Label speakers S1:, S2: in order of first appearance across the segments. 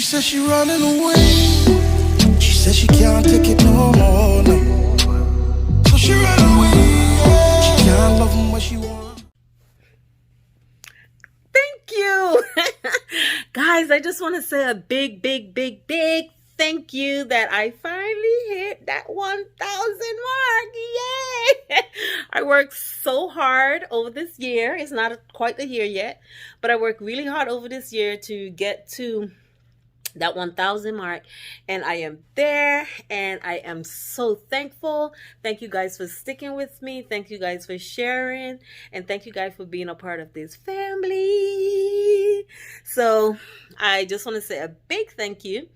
S1: said she running away. She said she can't take it no more, no. So she ran away. Yeah. She can't love him what she wants.
S2: Thank you. Guys, I just want to say a big thank you that I finally hit that 1,000 mark. Yay! I worked so hard over this year. It's not quite a year yet, but I worked really hard over this year to get to that 1,000 mark, and I am there, and I am so thankful. Thank you guys for sticking with me. Thank you guys for sharing, and thank you guys for being a part of this family. So I just want to say a big thank you.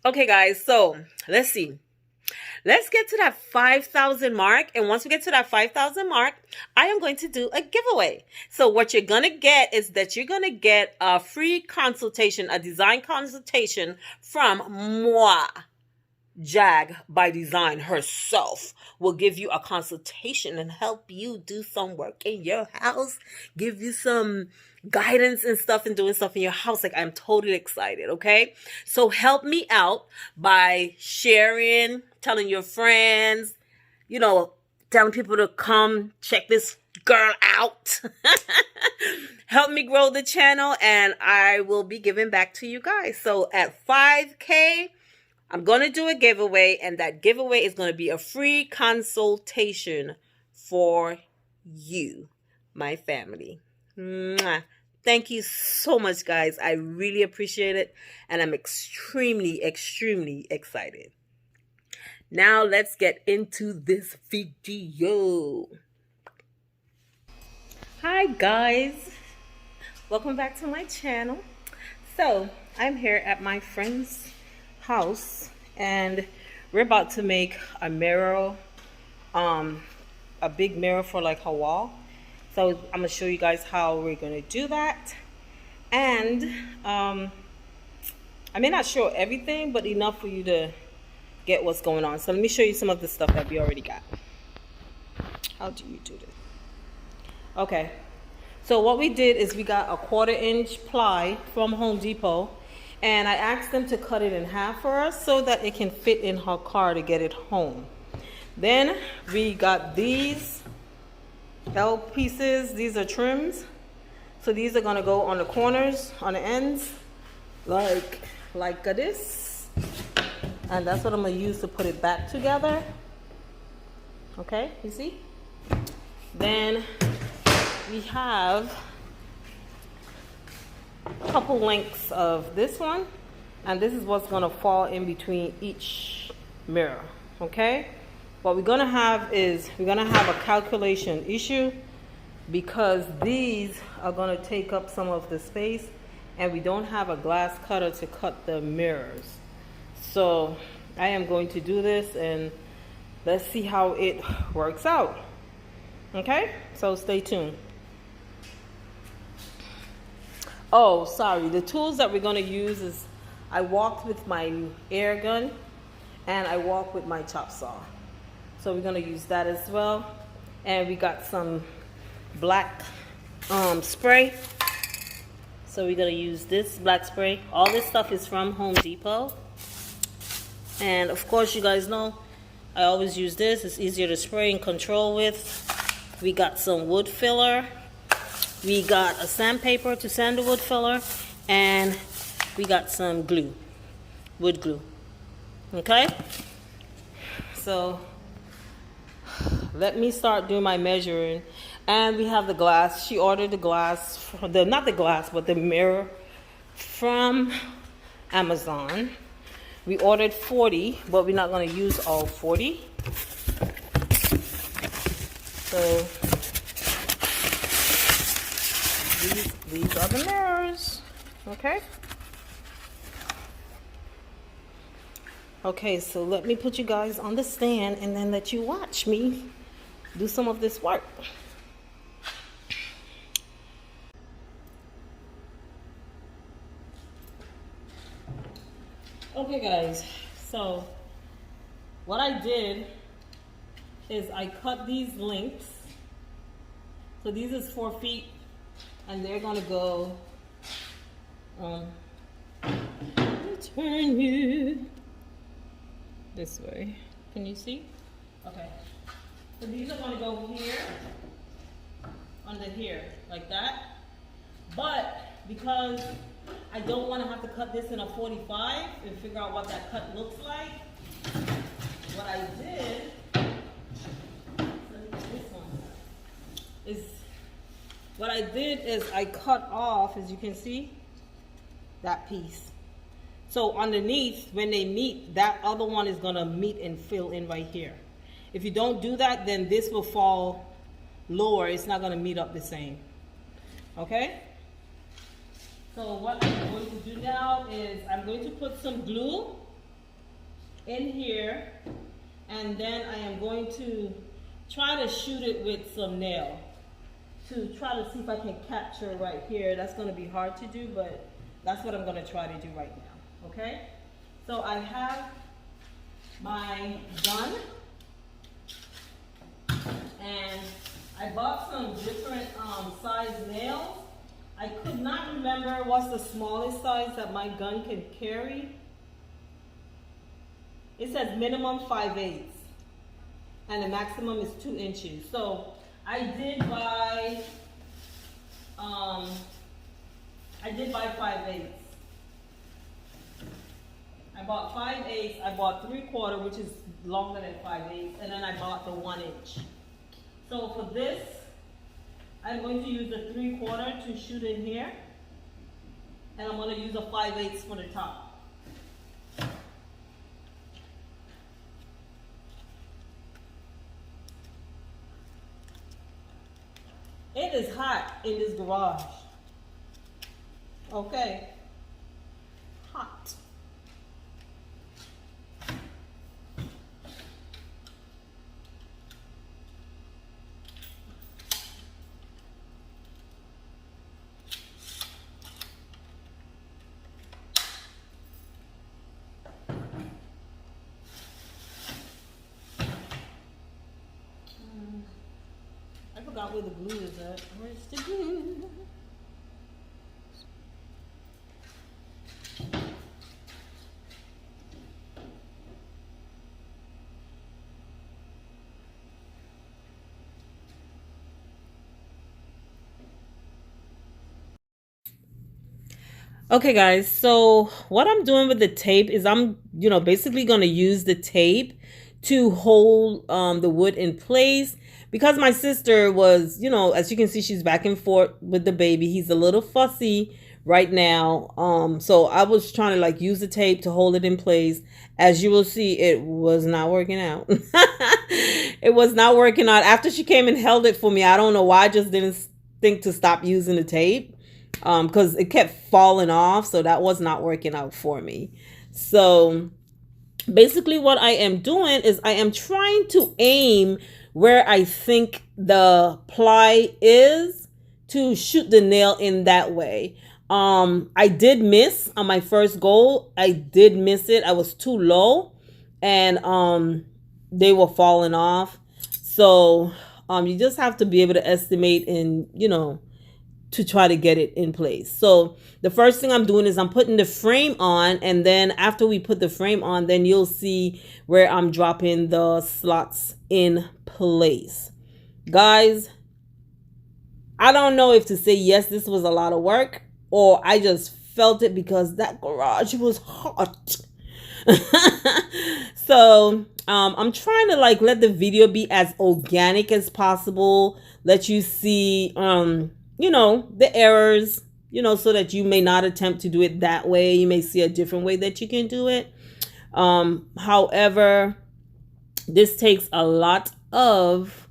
S2: Okay guys, so let's see. Let's get to that 5,000 mark. And once we get to that 5,000 mark, I am going to do a giveaway. So what you're going to get is that you're going to get a free consultation, a design consultation from moi. Jag by Design herself will give you a consultation and help you do some work in your house, give you some guidance and stuff and doing stuff in your house. Like, I'm totally excited. Okay, so help me out by sharing, telling your friends, you know, telling people to come check this girl out. Help me grow the channel, and I will be giving back to you guys. So at 5K, I'm going to do a giveaway, and that giveaway is going to be a free consultation for you, my family. Mwah. Thank you so much, guys. I really appreciate it, and I'm extremely excited. Now let's get into this video. Hi, guys. Welcome back to my channel. So I'm here at my friend's house, and we're about to make a mirror, a big mirror for like her wall. So I'm gonna show you guys how we're gonna do that, and I may not show everything, but enough for you to get what's going on. So let me show you some of the stuff that we already got. How do you do this? Okay, so what we did is we got a 1/4-inch ply from Home Depot, and I asked them to cut it in half for us so that it can fit in her car to get it home. Then we got these L pieces. These are trims. So these are gonna go on the corners, on the ends, like this. And that's what I'm gonna use to put it back together. Okay, you see? Then we have a couple lengths of this one, and this is what's gonna fall in between each mirror. Okay, what we're gonna have is we're gonna have a calculation issue because these are gonna take up some of the space, and we don't have a glass cutter to cut the mirrors. So I am going to do this, and let's see how it works out. Okay, so stay tuned. Oh, sorry. The tools that we're going to use is I walked with my air gun, and I walk with my chop saw. So we're going to use that as well. And we got some black spray. So we're going to use this black spray. All this stuff is from Home Depot. And of course, you guys know I always use this. It's easier to spray and control with. We got some wood filler. We got a sandpaper to sand the wood filler, and we got some glue, wood glue. Okay, so let me start doing my measuring. And we have the glass. She ordered the glass, not the glass, but the mirror from Amazon. We ordered 40, but we're not going to use all 40. So these are the mirrors. Okay. Okay, so let me put you guys on the stand and then let you watch me do some of this work. Okay guys, so what I did is I cut these lengths. So these is 4 feet, and they're gonna go Turn you this way. Can you see? Okay. So these are gonna go here, under here, like that. But because I don't want to have to cut this in a 45 and figure out what that cut looks like, what I did is I cut off, as you can see, that piece. So underneath, when they meet, that other one is gonna meet and fill in right here. If you don't do that, then this will fall lower. It's not gonna meet up the same. Okay? So what I'm going to do now is I'm going to put some glue in here, and then I am going to try to shoot it with some nail to try to see if I can capture right here. That's going to be hard to do, but that's what I'm going to try to do right now. Okay? So I have my gun, and I bought some different size nails. I could not remember what's the smallest size that my gun can carry. It says minimum 5/8, and the maximum is 2 inches. So I did buy 5/8. I bought 5/8. I bought 3/4, which is longer than 5/8, and then I bought the 1 inch. So for this, I'm going to use a 3/4 to shoot in here, and I'm going to use a 5/8 for the top. It is hot in this garage. Okay. Hot. I forgot where the glue is at. Where's the glue? Okay guys, so what I'm doing with the tape is I'm, basically going to use the tape to hold the wood in place, because my sister was, as you can see, she's back and forth with the baby. He's a little fussy right now. So I was trying to use the tape to hold it in place. As you will see, it was not working out. It was not working out. After she came and held it for me, I don't know why I just didn't think to stop using the tape. Because it kept falling off, so that was not working out for me. So basically what I am doing is I am trying to aim where I think the ply is to shoot the nail in that way. I did miss on my first goal. I did miss it. I was too low, and they were falling off. So you just have to be able to estimate and to try to get it in place. So the first thing I'm doing is I'm putting the frame on, and then after we put the frame on, then you'll see where I'm dropping the slots in place. Guys, I don't know if to say yes, this was a lot of work, or I just felt it because that garage was hot. So I'm trying to let the video be as organic as possible, let you see the errors, so that you may not attempt to do it that way. You may see a different way that you can do it. However, this takes a lot of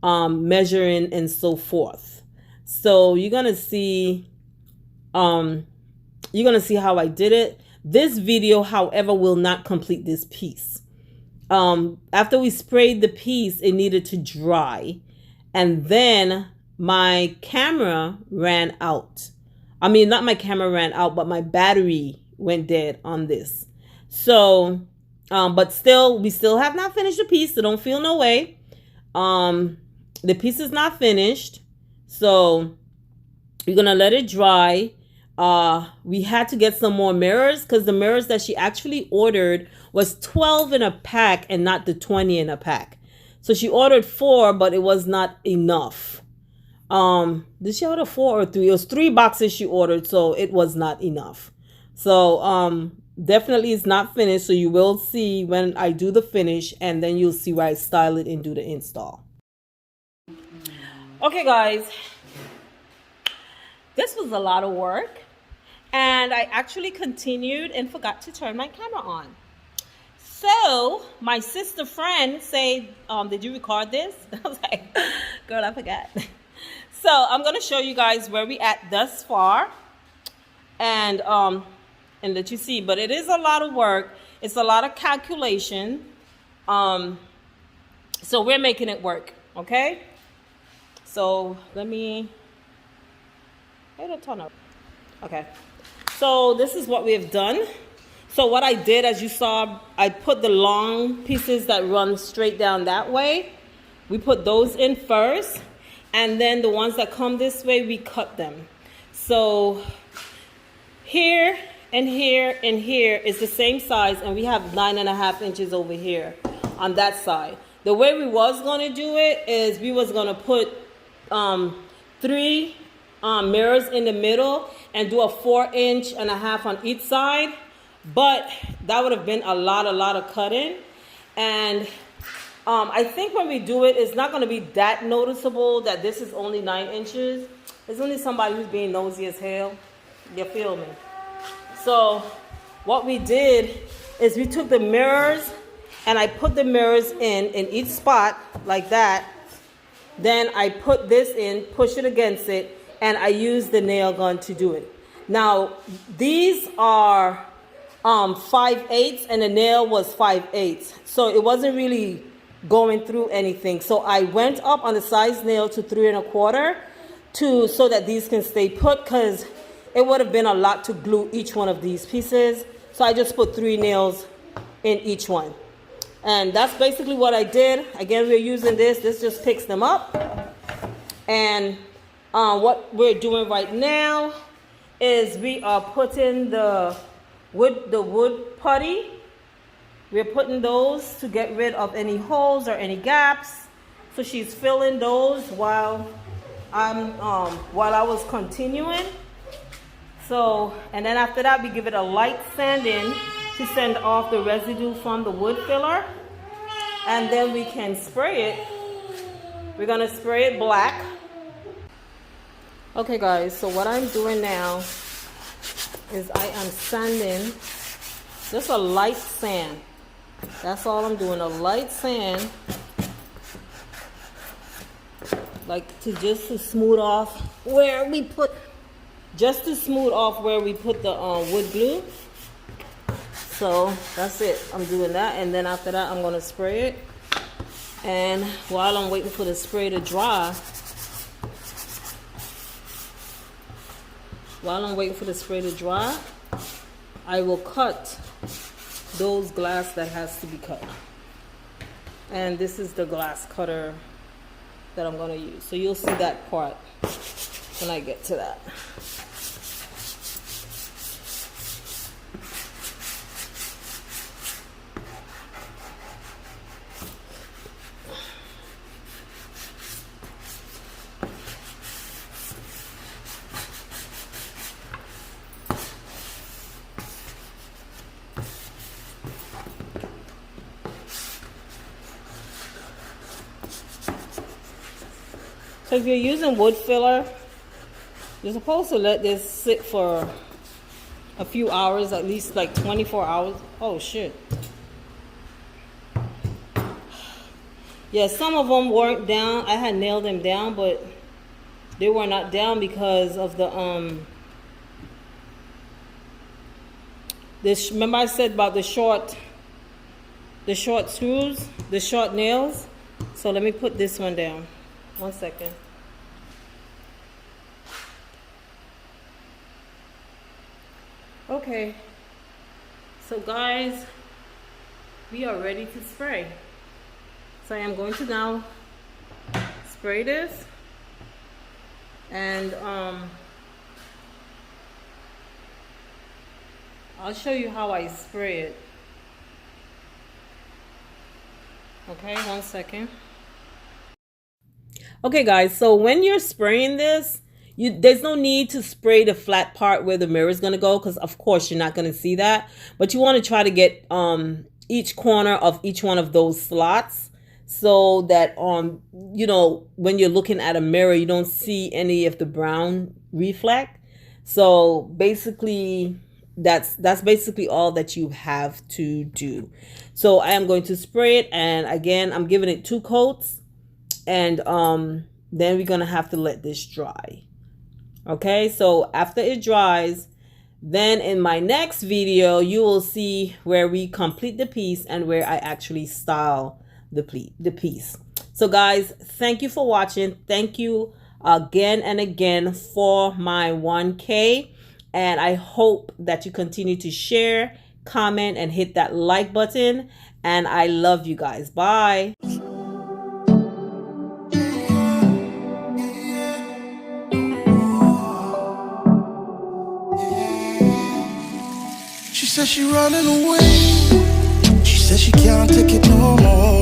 S2: measuring and so forth. So you're gonna see how I did it. This video, however, will not complete this piece. After we sprayed the piece, it needed to dry, and then my camera ran out. I mean, not my camera ran out, but my battery went dead on this. So, but still, we still have not finished the piece, so don't feel no way. The piece is not finished, so you're gonna let it dry. we had to get some more mirrors because the mirrors that she actually ordered was 12 in a pack and not the 20 in a pack. So she ordered 4, but it was not enough. Did she order 4 or 3? It was 3 boxes she ordered, so it was not enough. So definitely it's not finished, so you will see when I do the finish, and then you'll see where I style it and do the install. Okay guys, this was a lot of work, and I actually continued and forgot to turn my camera on. So my sister friend said, did you record this? I was like, girl, I forgot. So I'm gonna show you guys where we at thus far, and let you see. But it is a lot of work. It's a lot of calculation. So we're making it work, okay? So let me turn up. Okay. So this is what we have done. So what I did, as you saw, I put the long pieces that run straight down that way. We put those in first, and then the ones that come this way, we cut them. So here and here and here is the same size, and we have 9.5 inches over here on that side. The way we was gonna do it is we was gonna put 3 mirrors in the middle and do a 4.5 inches on each side, but that would have been a lot of cutting. And I think when we do it, it's not going to be that noticeable that this is only 9 inches. It's only somebody who's being nosy as hell. You feel me? So what we did is we took the mirrors and I put the mirrors in each spot like that. Then I put this in, push it against it, and I used the nail gun to do it. Now, these are 5/8, and the nail was 5/8. So it wasn't really going through anything. So I went up on the size nail to 3.25 so that these can stay put, because it would have been a lot to glue each one of these pieces. So I just put 3 nails in each one. And that's basically what I did. Again, we're using this. This just picks them up. And what we're doing right now is we are putting the wood putty. We're putting those to get rid of any holes or any gaps. So she's filling those while I was continuing. So, and then after that, we give it a light sanding to sand off the residue from the wood filler, and then we can spray it. We're gonna spray it black. Okay guys, so what I'm doing now is I am sanding, just a light sand. That's all I'm doing, a light sand, like to smooth off where we put, the wood glue. So that's it. I'm doing that, and then after that I'm gonna spray it. And while I'm waiting for the spray to dry, I will cut those glass that has to be cut. And this is the glass cutter that I'm gonna use. So you'll see that part when I get to that. So if you're using wood filler, you're supposed to let this sit for a few hours, at least like 24 hours. Oh shit. Yeah, some of them weren't down. I had nailed them down, but they were not down because of the remember I said about the short screws, the short nails. So let me put this one down. 1 second. Okay. So guys, we are ready to spray. So I am going to now spray this, and I'll show you how I spray it. Okay, 1 second. Okay guys, so when you're spraying this, there's no need to spray the flat part where the mirror is going to go, because of course you're not going to see that, but you want to try to get each corner of each one of those slots, so that you know, when you're looking at a mirror you don't see any of the brown reflect. So basically that's basically all that you have to do. So I am going to spray it, and again I'm giving it 2 coats, and then we're gonna have to let this dry. Okay, so after it dries, then in my next video you will see where we complete the piece and where I actually style the piece. So guys, thank you for watching. Thank you again and again for my 1K, and I hope that you continue to share, comment, and hit that like button, and I love you guys. Bye.
S1: She says she running away. She says she can't take it no more.